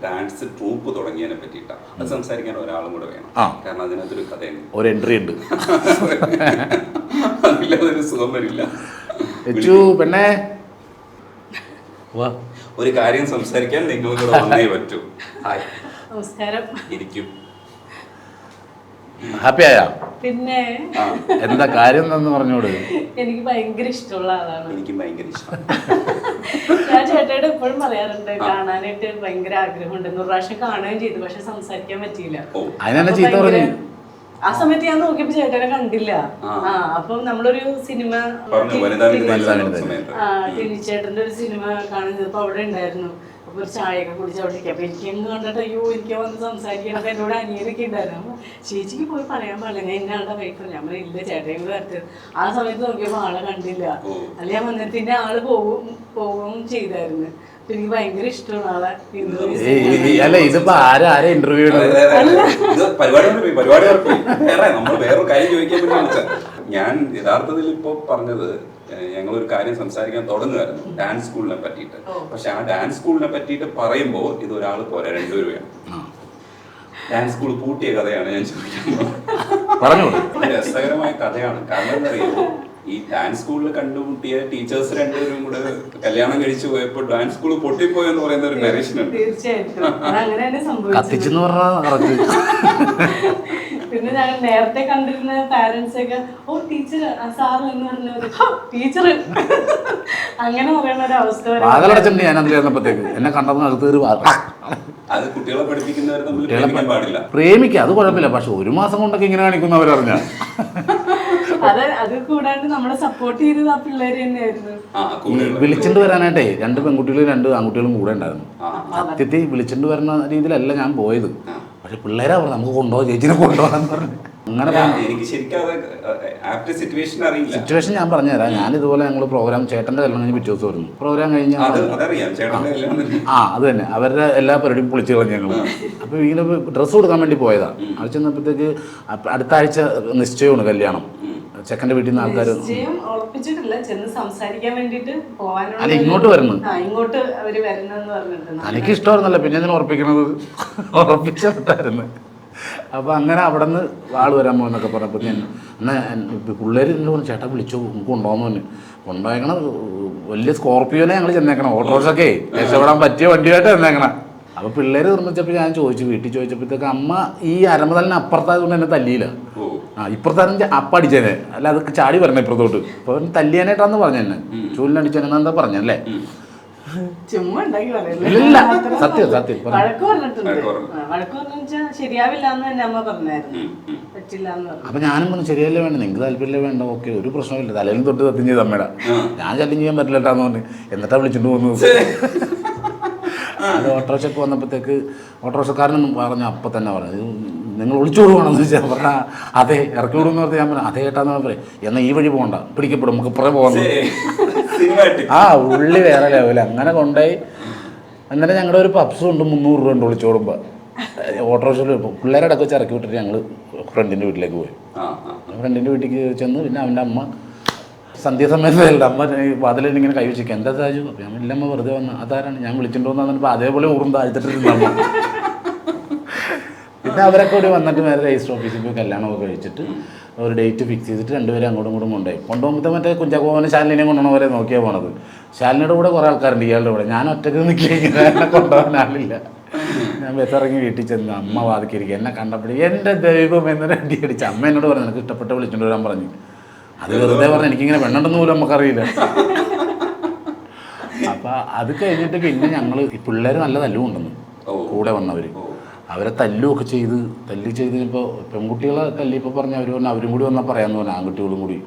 Dance troupe തുടങ്ങിയതിനെ പറ്റിയിട്ടാണ്. അത് സംസാരിക്കാൻ ഒരാളും കൂടെ വേണം, കാരണം അതിനകത്തൊരു കഥയുണ്ട്, ഒരു എൻട്രി ഉണ്ട്. അതില്ലാതൊരു സുഖം വരില്ല. പെണ്ണേ ഒരു കാര്യം സംസാരിക്കാൻ നിങ്ങൾ കൂടെ വന്നേ പറ്റൂ. ഹായ്, നമസ്കാരം. ഇരിക്കും. ഹാപ്പി ആയാ? പിന്നെ എന്താ കാര്യം എന്ന് പറഞ്ഞോട്. എനിക്ക് ഭയങ്കര ഇഷ്ടമുള്ള ആളാണ്. എനിക്കും ഭയങ്കര ഇഷ്ടം. ഞാൻ ചേട്ടയുടെ എപ്പോഴും പറയാറുണ്ട്, കാണാനായിട്ട് ഭയങ്കര ആഗ്രഹമുണ്ട്. ഒരു പ്രാവശ്യം കാണുകയും ചെയ്തു, പക്ഷെ സംസാരിക്കാൻ പറ്റിയില്ല. അതിനെ ചീത്ത പറഞ്ഞു. ആ സമയത്ത് ഞാൻ നോക്കിയപ്പോ ചേട്ടനെ കണ്ടില്ല. അപ്പം നമ്മളൊരു സിനിമ ചേട്ടന്റെ ഒരു സിനിമ കാണുന്നപ്പോ അവിടെ ഉണ്ടായിരുന്നു. അപ്പൊ ഒരു ചായയൊക്കെ കുടിച്ച് അവിടെ ഇരിക്കും. അപ്പൊ എനിക്കെന്ന് കണ്ടിട്ട് അയ്യോ എനിക്ക് വന്ന് സംസാരിക്കണം. അപ്പൊ എന്നോട് അനിയനൊക്കെ ഉണ്ടായിരുന്നു. ചേച്ചിക്ക് പോയി പറയാൻ പാടില്ല, ഞാൻ ഇന്നാളുടെ വൈഫ്. ഞാൻ ഇല്ല, ചേട്ടയും കൂടെ വരട്ടെ. ആ സമയത്ത് നോക്കിയപ്പോ ആളെ കണ്ടില്ല. അല്ല ഞാൻ വന്നിട്ട് പിന്നെ ആള് പോവും ചെയ്തായിരുന്നു. എനിക്ക് ഭയങ്കര ഇഷ്ടമാണ് ആളെ. അല്ല ഇതിപ്പോ ആരാ ഇന്റർവ്യൂ പരിപാടി നമ്മൾ വേറൊരു കാര്യം ചോദിക്കാൻ വേണ്ടി. ഞാൻ യഥാർത്ഥത്തിൽ ഇപ്പൊ പറഞ്ഞത്, ഞങ്ങളൊരു കാര്യം സംസാരിക്കാൻ തുടങ്ങുമായിരുന്നു ഡാൻസ് സ്കൂളിനെ പറ്റിയിട്ട്. പക്ഷെ ആ ഡാൻസ് സ്കൂളിനെ പറ്റിയിട്ട് പറയുമ്പോൾ ഇത് ഒരാൾ പോരാ, രണ്ടുപേരും വേണം. ഡാൻസ് സ്കൂൾ പൂട്ടിയ കഥയാണ് ഞാൻ ചോദിക്കുന്നത്. രസകരമായ കഥയാണ്. കാരണം എന്താ അറിയാമോ, ഈ ഡാൻസ് സ്കൂളിൽ കണ്ടുമുട്ടിയ ടീച്ചേഴ്സ് രണ്ടുപേരും കൂടെ കല്യാണം കഴിച്ചു പോയപ്പോൾ ഡാൻസ് സ്കൂൾ പൊട്ടിപ്പോയെന്ന് പറയുന്ന ഒരു നരേഷൻ ഉണ്ട്. കത്തിച്ചെന്ന് പറഞ്ഞാൽ പിന്നെ ഞങ്ങൾ നേരത്തെ കണ്ടിരുന്ന പാരന്റ്സ് ഒക്കെ ഓ ടീച്ചർ സാർ എന്ന് പറഞ്ഞ ടീച്ചർ അങ്ങനെ പറയുന്ന ഒരു അവസ്ഥ. ഞാൻ അതിലേപ്പത്തേക്ക് എന്നെ കണ്ടപ്പോൾ അടുത്ത് അത് കുട്ടികളെ പഠിപ്പിക്കുന്നവർ തമ്മിൽ പ്രേമിക്കാൻ പാടില്ല. പ്രേമിക്കുക അത് കുഴപ്പമില്ല, പക്ഷെ ഒരു മാസം കൊണ്ടൊക്കെ ഇങ്ങനെ കാണിക്കുന്നവരറിഞ്ഞ അത് കൂടാണ്ട് നമ്മളെ സപ്പോർട്ട് ചെയ്തത് ആ പിള്ളേര് തന്നെയായിരുന്നു. വിളിച്ചിട്ട് വരാനായിട്ടേ 2 പെൺകുട്ടികളും 2 ആൺകുട്ടികളും കൂടെ ഉണ്ടായിരുന്നു. സത്യത്തിൽ വിളിച്ചിട്ട് വരുന്ന രീതിയിലല്ല ഞാൻ പോയത്. പക്ഷെ പിള്ളേരാ പറഞ്ഞു നമുക്ക് കൊണ്ടുപോകാം, ചേച്ചിനെ കൊണ്ടുപോകാന്ന് പറഞ്ഞു. അങ്ങനെ സിറ്റുവേഷൻ ഞാൻ പറഞ്ഞുതരാം. ഞാൻ ഇതുപോലെ ഞങ്ങൾ പ്രോഗ്രാം ചേട്ടൻ്റെ കല്യാണം കഴിഞ്ഞ് പിറ്റേ ദിവസം വരുന്നു. പ്രോഗ്രാം കഴിഞ്ഞ് അത് തന്നെ അവരുടെ എല്ലാ പരിപാടിയും പൊളിച്ച് കളഞ്ഞു ഞങ്ങൾ. അപ്പോൾ ഇങ്ങനെ ഡ്രസ്സ് കൊടുക്കാൻ വേണ്ടി പോയതാണ്. അത് ചെന്നപ്പോഴത്തേക്ക് അടുത്ത ആഴ്ച നിശ്ചയമാണ് കല്യാണം. ചെക്കൻ്റെ വീട്ടിൽ നിന്ന് ആൾക്കാർ അല്ല ഇങ്ങോട്ട് വരുന്നു. എനിക്ക് ഇഷ്ടമായിരുന്നല്ലോ, പിന്നെ ഇതിന് ഉറപ്പിക്കണത് ഉറപ്പിച്ചിട്ടായിരുന്നു. അപ്പോൾ അങ്ങനെ അവിടെ നിന്ന് ആൾ വരാൻ പോകുന്നൊക്കെ പറഞ്ഞപ്പോൾ ഞാൻ എന്നാൽ പിള്ളേർ എന്നോട് പറഞ്ഞു ചേട്ടാ വിളിച്ചു നമുക്ക് കൊണ്ടുപോകാമെന്ന് പറഞ്ഞു. കൊണ്ടുപോയേക്കണം വലിയ സ്കോർപ്പിയോനെ ഞങ്ങൾ ചെന്നേക്കണം. ഓട്ടോറിക്ഷയൊക്കെ രക്ഷപ്പെടാൻ പറ്റിയ വണ്ടിയായിട്ട് ചെന്നേക്കണം. അപ്പോൾ പിള്ളേർ നിർമ്മിച്ചപ്പോൾ ഞാൻ ചോദിച്ചു, വീട്ടിൽ ചോദിച്ചപ്പോഴത്തേക്ക് അമ്മ ഈ അരമതലിന് അപ്പുറത്തായതുകൊണ്ട് എന്നെ തല്ലിയില്ല. ഇപ്പുറത്താണെങ്കിൽ അപ്പടിച്ചേനെ, അല്ല അത് ചാടി വരണം ഇപ്പുറത്തോട്ട്. അപ്പോൾ തല്ലിയാനായിട്ടാന്ന് പറഞ്ഞു തന്നെ, ചൂലിനടിച്ചേനെന്ന് എന്താ പറഞ്ഞല്ലേ. ഇല്ല സത്യം സത്യം അപ്പൊ ഞാനും പറഞ്ഞു ശരിയല്ലേ വേണ്ട, നിങ്ങൾക്ക് താല്പര്യമല്ലേ വേണ്ട, ഓക്കെ ഒരു പ്രശ്നമില്ല, തലയിലും തൊട്ട് സത്യം ചെയ്ത് അമ്മയുടെ ഞാൻ ശല്യം ചെയ്യാൻ പറ്റില്ലാട്ടാന്ന് പറഞ്ഞു. എന്നിട്ടാ വിളിച്ചിട്ട് പോകുന്നത്. അത് ഓട്ടോറിക്ഷയ്ക്ക് വന്നപ്പോഴത്തേക്ക് ഓട്ടോറിക്ഷക്കാരനും പറഞ്ഞു, അപ്പം തന്നെ പറഞ്ഞു നിങ്ങൾ ഒളിച്ചു വിടുവാണെന്ന് ചോദിച്ചാൽ പറഞ്ഞാൽ അതെ ഇറക്കി വിടുമെന്ന് പറഞ്ഞാൽ ഞാൻ പറഞ്ഞു അതേ ഏട്ടാന്ന് പറയും. എന്നാൽ ഈ വഴി പോകണ്ട, പിടിക്കപ്പെടും, നമുക്ക് ഇപ്പുറേ പോകുന്നു. ആ ഉള്ളി വേറെ ലെവല്. അങ്ങനെ കൊണ്ടുപോയി. എന്നിട്ട് ഞങ്ങളുടെ ഒരു പപ്സും ഉണ്ട് 300 രൂപ ഉണ്ട് ഒളിച്ചോടുമ്പോൾ. ഓട്ടോറിക്ഷയിൽ പിള്ളേരെ അടക്കം വെച്ച് ഇറക്കി വിട്ടിട്ട് ഞങ്ങൾ ഫ്രണ്ടിൻ്റെ വീട്ടിലേക്ക് പോയി. ഫ്രണ്ടിൻ്റെ വീട്ടിലേക്ക് ചെന്ന് പിന്നെ അവൻ്റെ അമ്മ സന്ധ്യാസമയത്ത് അമ്മ വാതിലിങ്ങനെ കൈ വെച്ചിരിക്കുക എന്താ താജു. അപ്പം ഞാൻ ഇല്ലമ്മ വെറുതെ വന്ന് അതാരാണ് ഞാൻ വിളിച്ചിട്ട് വന്നപ്പോൾ അതേപോലെ ഊറും താഴ്ത്തിട്ടിരുന്നമ്മ. പിന്നെ അവരൊക്കെ കൂടി വന്നിട്ട് നേരെ രജിസ്റ്റർ ഓഫീസിൽ പോയി കല്യാണമൊക്കെ കഴിച്ചിട്ട് ഒരു ഡേറ്റ് ഫിക്സ് ചെയ്തിട്ട് രണ്ടുപേരും അങ്ങോട്ടും ഇങ്ങോട്ടും കൊണ്ടുപോകുമ്പോൾ മറ്റേ കുഞ്ചാക്കോവനെ ശാലിനെയും കൊണ്ടുപോകണ പോലെ നോക്കിയാൽ പോണത്. ശാലിനിയുടെ കൂടെ കുറേ ആൾക്കാരുണ്ട്, ഇയാളുടെ കൂടെ. ഞാൻ ഒറ്റയ്ക്ക് നിൽക്കുക, എന്നെ കൊണ്ടുപോകാൻ ആളില്ല. ഞാൻ ബസ്സിറങ്ങി വീട്ടിൽ ചെന്ന് അമ്മ വാദിക്കിരിക്കുക. എന്നെ കണ്ടപ്പോഴേ എൻ്റെ ദൈവം എന്നൊരു അടി അടിച്ച് അമ്മ എന്നോട് പറഞ്ഞു എനിക്ക് ഇഷ്ടപ്പെട്ട് വിളിച്ചിട്ട് വരാൻ പറഞ്ഞു. അത് വെറുതെ പറഞ്ഞു, എനിക്കിങ്ങനെ വെണ്ണുണ്ടെന്ന് പോലും നമുക്കറിയില്ല. അപ്പം അത് കഴിഞ്ഞിട്ട് പിന്നെ ഞങ്ങൾ ഈ പിള്ളേർ നല്ല തല്ലുകൊണ്ടെന്ന് കൂടെ വന്നവർ അവരെ തല്ലുമൊക്കെ തല്ലി ചെയ്തപ്പോൾ പെൺകുട്ടികളെ തല്ലിയപ്പോൾ പറഞ്ഞ് അവർ പറഞ്ഞു അവരും കൂടി വന്നാൽ പറയാമെന്ന് പറഞ്ഞു, ആൺകുട്ടികളും കൂടി.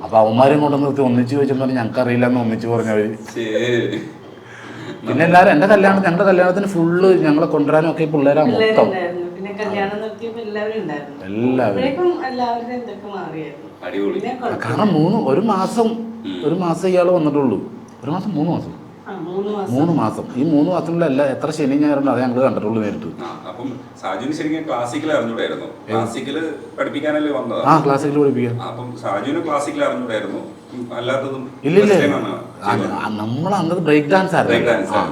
അപ്പോൾ അവന്മാരും കൊണ്ട് നിർത്തി ഒന്നിച്ച് ചോദിച്ചെന്ന് പറഞ്ഞാൽ ഞങ്ങൾക്കറിയില്ല എന്ന് ഒന്നിച്ച് പറഞ്ഞവർ. പിന്നെ എല്ലാവരും എൻ്റെ ഞങ്ങളുടെ കല്യാണത്തിന് ഫുള്ള് ഞങ്ങളെ കൊണ്ടുവരാനും ഒക്കെ പിള്ളേരാ മൊത്തം എല്ലാവരും. കാരണം ഒരു മാസം ഇയാൾ വന്നിട്ടുള്ളൂ. 1 മാസം 3 മാസം 3 മാസം. ഈ 3 മാസത്തിലുള്ള എത്ര ശനി ഞായറുണ്ട് അത് ഞങ്ങൾ കണ്ടിട്ടുള്ളൂ നേരിട്ട്. അപ്പം സാജുവിന് ശരിക്കും ക്ലാസിക്കൽ അറിഞ്ഞൂടായിരുന്നു. ക്ലാസിക്കല് പഠിപ്പിക്കാനല്ലേ വന്നത്? ക്ലാസിക്കൽ പഠിപ്പിക്കാം. അപ്പം സാജുവിന് ക്ലാസിക്കൽ അറിഞ്ഞൂടായിരുന്നു, അല്ലാത്തതും ഇല്ല. നമ്മൾ അന്നത് ബ്രേക്ക് ഡാൻസ് ആയിരുന്നു.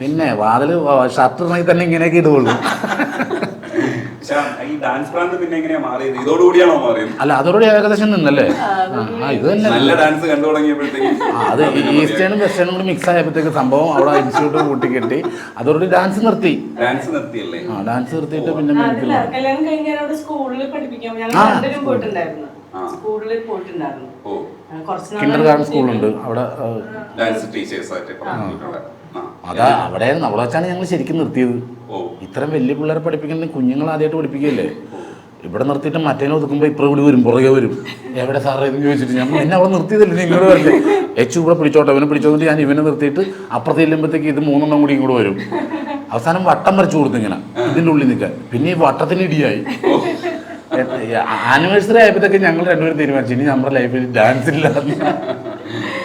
പിന്നെ വാതില് ഷർട്ട് ഇറങ്ങി തന്നെ ഇങ്ങനെയൊക്കെ ഇടുള്ളൂ. ഈ ഡാൻസ് പ്രാന്ത് പിന്നെ എങ്ങനെയാ മാറിയത്? ഇതോടുകൂടിയാണോ മാറിയത്? അല്ല, അതോടെ ഏകദേശം നിന്നല്ലേ. ഇത് തന്നെ നല്ല ഡാൻസ് കണ്ടു തുടങ്ങിയപ്പോഴത്തേക്കും അത് ഈസ്റ്റേണും വെസ്റ്റേണും കൂടി മിക്സ് ആയപ്പോഴത്തേക്ക് സംഭവം അവിടെ ഇൻസ്റ്റിറ്റ്യൂട്ട് കൂട്ടിക്കെട്ടി അതോടെ ഡാൻസ് നിർത്തി. ഡാൻസ് നിർത്തിയല്ലേ? ഡാൻസ് നിർത്തിയിട്ട് പിന്നെ കല്യാണം കഴിഞ്ഞാൽ അവിടെ സ്കൂളിൽ പഠിപ്പിക്കാൻ ഞങ്ങൾ പോയിട്ടുണ്ടായിരുന്നു. സ്കൂളിൽ പോയിട്ടുണ്ടായിരുന്നു. കിൻഡർ ഗാർഡൻ സ്കൂളുണ്ട് അവിടെ. ഡാൻസ് ടീച്ചേഴ്സ് ആയിട്ട് അതാ അവിടെയായിരുന്നു. അവിടെ വെച്ചാണ് ഞങ്ങൾ ശരിക്കും നിർത്തിയത്. ഇത്തരം വലിയ പിള്ളേരെ പഠിപ്പിക്കുന്ന കുഞ്ഞുങ്ങൾ ആദ്യമായിട്ട് പഠിപ്പിക്കുകയല്ലേ. ഇവിടെ നിർത്തിയിട്ട് മറ്റേനെ ഒതുക്കുമ്പോൾ ഇപ്പം ഇവിടെ വരും, പുറകെ വരും. എവിടെ സാറേ എന്ന് ചോദിച്ചിട്ട് ഞാൻ എന്നെ അവിടെ നിർത്തിയതല്ലേ, നിങ്ങളോട് പറഞ്ഞേ ഇവിടെ പിടിച്ചോട്ടെ, ഇവനെ പിടിച്ചോന്നിട്ട് ഞാൻ ഇവനെ നിർത്തിയിട്ട് അപ്പുറത്ത് ചെല്ലുമ്പോഴത്തേക്ക് ഇത് 3 കൂടി ഇങ്ങോട്ട് വരും. അവസാനം വട്ടം വരച്ചു കൊടുത്തു ഇങ്ങനെ ഇതിൻ്റെ ഉള്ളിൽ നിൽക്കാൻ. പിന്നെ ഈ വട്ടത്തിന് ഇടിയായി. ആനിവേഴ്സറി ആയപ്പോഴത്തേക്ക് ഞങ്ങൾ രണ്ടുപേരും തീരുമാനിച്ചു ഇനി നമ്മുടെ ലൈഫിൽ ഡാൻസ് ഇല്ല.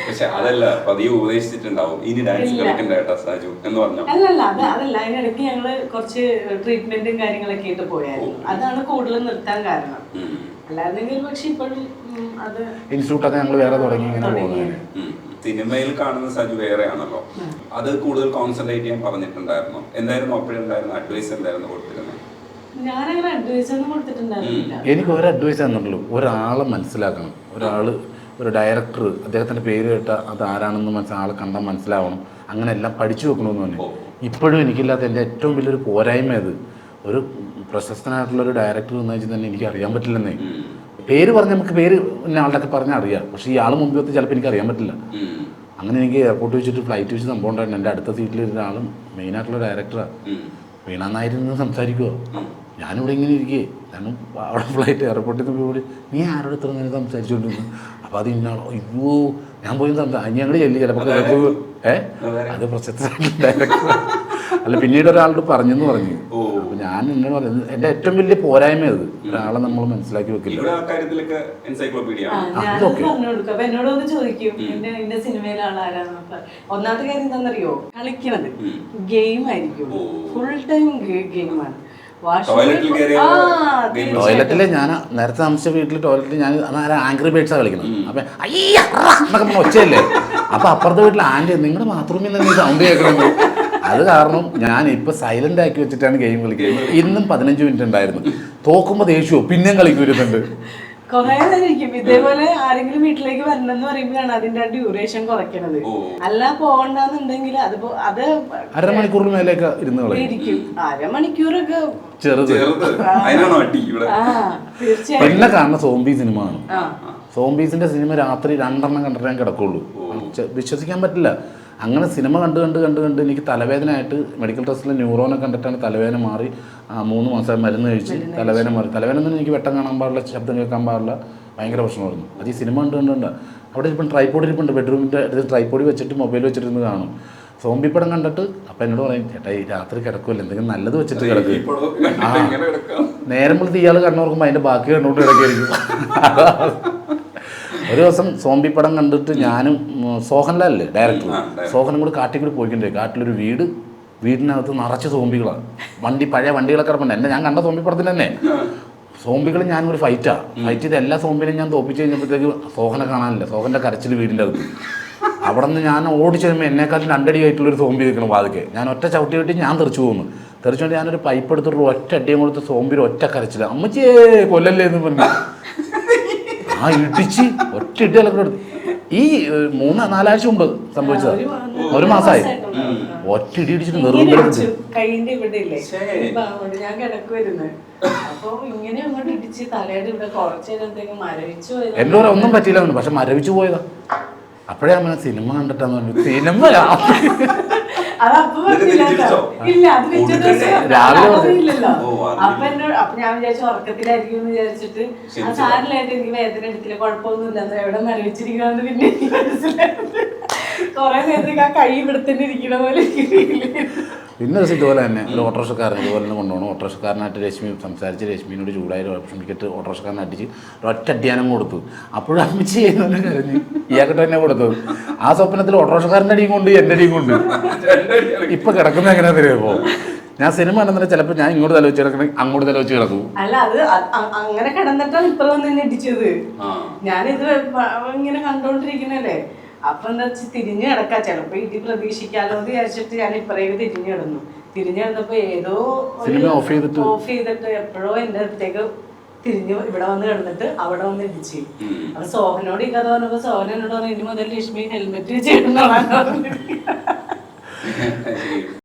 പക്ഷെ അതല്ല, പതിയെ ഉപദേശിച്ചിട്ടുണ്ടാവും ഇനി ഡാൻസ് കളിക്കണ്ട കേട്ടോ സാജു എന്ന് പറഞ്ഞു. അല്ലല്ല, അതല്ല. അതിനിടയ്ക്ക് ഞങ്ങള് കുറച്ച് ട്രീറ്റ്മെന്റും കാര്യങ്ങളൊക്കെ ആയിട്ട് പോയായിരുന്നു. അതാണ് കൂടുതൽ നിർത്താൻ കാരണം. അല്ലാതെങ്കിൽ പക്ഷെ ഇപ്പോഴും അത് ഇൻസ്റ്റിറ്റ്യൂട്ടൊക്കെ ഞങ്ങൾ വേറെ തുടങ്ങി ഇങ്ങനെ പോകുന്നത്. സിനിമയിൽ കാണുന്ന സജു വേറെയാണല്ലോ. അത് കൂടുതൽ കോൺസെൻട്രേറ്റ് ചെയ്യാൻ പറഞ്ഞിട്ടുണ്ടായിരുന്നു. എന്തായിരുന്നു അപ്പോഴുണ്ടായിരുന്ന അഡ്വൈസ് എന്തായിരുന്നു കൊടുത്തിരുന്നത്? ഞാനങ്ങനെ അഡ്വൈസ് ഒന്നും കൊടുത്തിട്ടുണ്ടായിരുന്നില്ല. എനിക്ക് ഒരു അഡ്വൈസ് തന്നിട്ടുള്ളൂ, ഒരാളെ മനസ്സിലാക്കണം. ഒരു ഡയറക്ടർ അദ്ദേഹത്തിൻ്റെ പേര് കേട്ടാൽ അത് ആരാണെന്ന് ആളെ കണ്ടാൽ മനസ്സിലാവണം. അങ്ങനെ എല്ലാം പഠിച്ചു വെക്കണമെന്ന് പറഞ്ഞു. ഇപ്പോഴും എനിക്കില്ലാത്ത എൻ്റെ ഏറ്റവും വലിയൊരു പോരായ്മ അത്. ഒരു പ്രശസ്തനായിട്ടുള്ളൊരു ഡയറക്ടർ എന്ന് വെച്ചാൽ തന്നെ എനിക്ക് അറിയാൻ പറ്റില്ലെന്നേ. പേര് പറഞ്ഞ് നമുക്ക് പേര് പിന്നെ ആളുടെയൊക്കെ പറഞ്ഞാൽ അറിയാം, പക്ഷേ ഈ ആൾ മുമ്പ് വെച്ച് ചിലപ്പോൾ എനിക്ക് അറിയാൻ പറ്റില്ല. അങ്ങനെ എനിക്ക് എയർപോർട്ട് വെച്ചിട്ട് ഫ്ലൈറ്റ് വെച്ച് സംഭവം ഉണ്ടായിരുന്നു. എൻ്റെ അടുത്ത സീറ്റിലിരുന്ന ആളും മെയിനായിട്ടുള്ള ഡയറക്ടറാണ്. വീണ നായരിൽ സംസാരിക്കുമോ, ഞാനിവിടെ ഇങ്ങനെ ഇരിക്കേ. കാരണം അവിടെ ഫ്ലൈറ്റ് എയർപോർട്ടിൽ നിന്ന് പോയി നീ ആരോട് ഇത്ര നേരം സംസാരിച്ചുകൊണ്ടിരുന്നു. അപ്പോൾ അത് ഇന്നാളോ അയ്യോ ഞാൻ പോയി ഞങ്ങൾ ചെല്ലി ചിലപ്പോൾ അത് പ്രശസ്തമായിട്ടുള്ള ഡയറക്ടർ അല്ല പിന്നീട് ഒരാളോട് പറഞ്ഞെന്ന് പറഞ്ഞു. അപ്പോൾ ഞാൻ എന്നോട് പറയുന്നത് എൻ്റെ ഏറ്റവും വലിയ പോരായ്മ അത്, ഒരാളെ നമ്മൾ മനസ്സിലാക്കി വെക്കില്ല. എന്നോടൊന്ന് ചോദിക്കും എന്റെ സിനിമയിലെ ആളാരാന്ന്. ഒന്നാമത്തെ കാര്യം എന്താണെന്നറിയോ, കളിക്കണത് ഗെയിം ആയിരിക്കും, ഫുൾ ടൈം ഗെയിമാണ്. ടോയ്ലറ്റില് ഞാൻ നേരത്തെ താമസിച്ച വീട്ടിൽ ടോയ്ലറ്റിൽ ഞാൻ ആംഗ്രി ബേഡ്സാണ് കളിക്കുന്നത്. അപ്പം എന്നൊക്കെ ഒച്ചയല്ലേ. അപ്പം അപ്പുറത്തെ വീട്ടിൽ ആൻറ്റി നിങ്ങളുടെ ബാത്റൂമിൽ നിന്ന് സൗണ്ട് കേൾക്കണമെന്ന്. അത് കാരണം ഞാൻ ഇപ്പം സൈലന്റ് ആക്കി വെച്ചിട്ടാണ് ഗെയിം കളിക്കുന്നത്. ഇന്നും 15 മിനിറ്റ് ഉണ്ടായിരുന്നു. തോക്കുമ്പോൾ ദേഷ്യമോ പിന്നെയും കളിക്കുന്നുണ്ട്. കൊറേ നേരം ഇതേപോലെ ആരെങ്കിലും വീട്ടിലേക്ക് വരണമെന്ന് പറയുമ്പോഴാണ് അതിന്റെ ഡ്യൂറേഷൻ കുറയ്ക്കണത്. അല്ല പോകണ്ടെന്നുണ്ടെങ്കിൽ അത് അരമണിക്കൂറിന് മേലേക്ക് ഇരുന്ന് ഇരിക്കും. അരമണിക്കൂറൊക്കെ ചെറുത്. പിന്നെ കാണുന്ന സോംബി സിനിമ ആണ്. സോംബീസിന്റെ സിനിമ രാത്രി 2 കണ്ടിട്ടേ കിടക്കുള്ളൂ. വിശ്വസിക്കാൻ പറ്റില്ല. അങ്ങനെ സിനിമ കണ്ട് എനിക്ക് തലവേദനയായിട്ട് മെഡിക്കൽ ടെസ്റ്റിൽ ന്യൂറോനെ കണ്ടിട്ടാണ് തലവേദന മാറി. 3 മാസം മരുന്ന് കഴിച്ച് തലവേദന മാറി. തലവേദന തന്നെ എനിക്ക് വെട്ടം കാണാൻ പാടില്ല, ശബ്ദം കേൾക്കാൻ പാടില്ല, ഭയങ്കര പ്രശ്നമായിരുന്നു. അത് ഈ സിനിമ കണ്ട് അവിടെ ഇപ്പം ട്രൈപ്പോഡ് ഇരിപ്പുണ്ട്, ബെഡ്റൂമിൻ്റെ അടുത്ത് ട്രൈപ്പോഡ് വെച്ചിട്ട് മൊബൈൽ വെച്ചിട്ടിരുന്ന് കാണും. സോംബി പടം കണ്ടിട്ട് അപ്പം എന്നോട് പറയും ചേട്ടാ ഈ രാത്രി കിടക്കുമല്ലോ എന്തെങ്കിലും നല്ലത് വെച്ചിട്ട് കിടക്കും. നേരം വെളുത്ത് ഇയാൾ കണ്ണോർക്കുമ്പോൾ അതിൻ്റെ ബാക്കി കണ്ടുകൊണ്ട് കിടക്കായിരിക്കും. ഒരു ദിവസം സോംബി പടം കണ്ടിട്ട് ഞാനും സോഹൻലാലല്ലേ ഡയറക്ടർ, സോഹനും കൂടി കാട്ടിൽ കൂടി പോയിക്കൊണ്ടേ. കാട്ടിലൊരു വീടിനകത്ത് നിറച്ച് സോംബികളാണ്. പഴയ വണ്ടികളൊക്കെ കിടപ്പുണ്ട്. ഞാൻ കണ്ട സോംബി പടത്തിന് തന്നെ സോംബികൾ ഞാൻ ഒരു ഫൈറ്റ് ചെയ്ത് എല്ലാ സോംബിനെയും ഞാൻ തോപ്പിച്ച് കഴിഞ്ഞപ്പോഴത്തേക്ക് സോഹനെ കാണാനില്ല. സോഹൻ്റെ കരച്ചിൽ വീടിൻ്റെ അകത്ത്. അവിടെ നിന്ന് ഞാൻ ഓടിച്ചു കഴിയുമ്പോൾ എന്നെക്കാളും 2 അടി ആയിട്ടുള്ളൊരു സോംബി നിൽക്കണം വാതിക്കെ. ഞാൻ ഒറ്റ ചവിട്ടി വെട്ടി ഞാൻ തെറിച്ചു പോകുന്നു. തെറിച്ചുകൊണ്ട് ഞാനൊരു പൈപ്പ് എടുത്തിട്ട് ഒറ്റ അടിയും കൊടുത്ത് സോംബിയിൽ ഒറ്റ കരച്ചില്ല. അമ്മച്ചേ കൊല്ലല്ലേ എന്ന് പറഞ്ഞു ഇടിച്ച് ഒറ്റ ഇട്ടികളൊക്കെ എടുത്തു. ഈ 3-4 ആഴ്ച മുമ്പ് സംഭവിച്ചത്. 1 മാസമായി ഒറ്റ ഇടി ഇടിച്ചിട്ട് എൻ്റെ ഒന്നും പറ്റിയില്ല. പക്ഷെ മരവിച്ചു പോയതാ. അപ്പോഴേ അമ്മ സിനിമ കണ്ടിട്ടാന്ന് പറഞ്ഞു. സിനിമ അതപ്പൊ പറഞ്ഞില്ല കേട്ടോ. ഇല്ല, അത് പിറ്റേ ദിവസം രാവിലെ അറിയില്ലല്ലോ. ഓ, അപ്പൊ ഞാൻ വിചാരിച്ചു ഉറക്കത്തിലായിരിക്കും എന്ന് വിചാരിച്ചിട്ട് ആ സാരിലായിട്ട് എനിക്ക് വേദന എടുത്തില്ല, കുഴപ്പമൊന്നുമില്ല, എവിടെ മരവിച്ചിരിക്കണമെന്ന് പിന്നെ എനിക്ക് മനസ്സിലായത്. കൊറേ നേരത്തേക്ക് ആ കൈ ഇവിടെ തന്നെ ഇരിക്കണ പോലെ പിന്നെ ദിവസം ഇതുപോലെ തന്നെ ഒരു ഓട്ടോറിക്ഷക്കാരൻ ഇതുപോലെ തന്നെ കൊണ്ടുപോകണം. ഓട്ടോറിക്ഷക്കാരനായിട്ട് രശ്മി സംസാരിച്ച് രശ്മിനോട് ചൂടായ ഓപ്ഷൻ ടിക്കറ്റ് ഓട്ടോറിക്ഷക്കാരനെ അടിച്ച് ഒരൊറ്റ അധ്യാനം കൊടുത്തു. അപ്പോഴും അമ്മച്ചി ചെയ്യുന്നവരെ കരഞ്ഞ് ഇയാൾക്കിട്ട് തന്നെ കൊടുത്തത്. ആ സ്വപ്നത്തിൽ ഓട്ടോറിക്ഷക്കാരൻ്റെ അടിയും കൊണ്ട് എൻ്റെ അടിയും കൊണ്ട് ഇപ്പൊ കിടക്കുന്ന എങ്ങനെയാ തരുമോ? ഞാൻ സിനിമ കണ്ടെന്നിട്ട് ചിലപ്പോൾ ഞാൻ ഇങ്ങോട്ട് തല വെച്ച് കിടക്കണേ അങ്ങോട്ട് തല വെച്ച് കിടക്കും. അല്ല, അത് അങ്ങനെ കിടന്നിട്ടാണ് ഇപ്പൊ വന്ന് ഇടിച്ചത്. ഞാനിത് ഇങ്ങനെ കണ്ടോണ്ടിരിക്കുന്നല്ലേ, അപ്പൊ എന്താ വെച്ചാൽ തിരിഞ്ഞു കിടക്കാ, ചിലപ്പോ ഇടി പ്രതീക്ഷിക്കാലോ എന്ന് വിചാരിച്ചിട്ട് ഞാൻ ഇപ്പറേക്ക് തിരിഞ്ഞു കിടന്നു. തിരിഞ്ഞു കിടന്നപ്പോ ഏതോ ഓഫ് ചെയ്തിട്ട് എപ്പോഴോ എന്റെ അടുത്തേക്ക് തിരിഞ്ഞു ഇവിടെ വന്ന് കിടന്നിട്ട് അവിടെ വന്ന് ഇടിച്ചു. അപ്പൊ സോഹനോട് ഈ കഥ പറഞ്ഞപ്പോ സോഹൻ എന്നോട് പറഞ്ഞു, ഇനി മുതൽ ലക്ഷ്മി ഹെൽമെറ്റ് വെച്ച് ഇടുന്നതാണ്.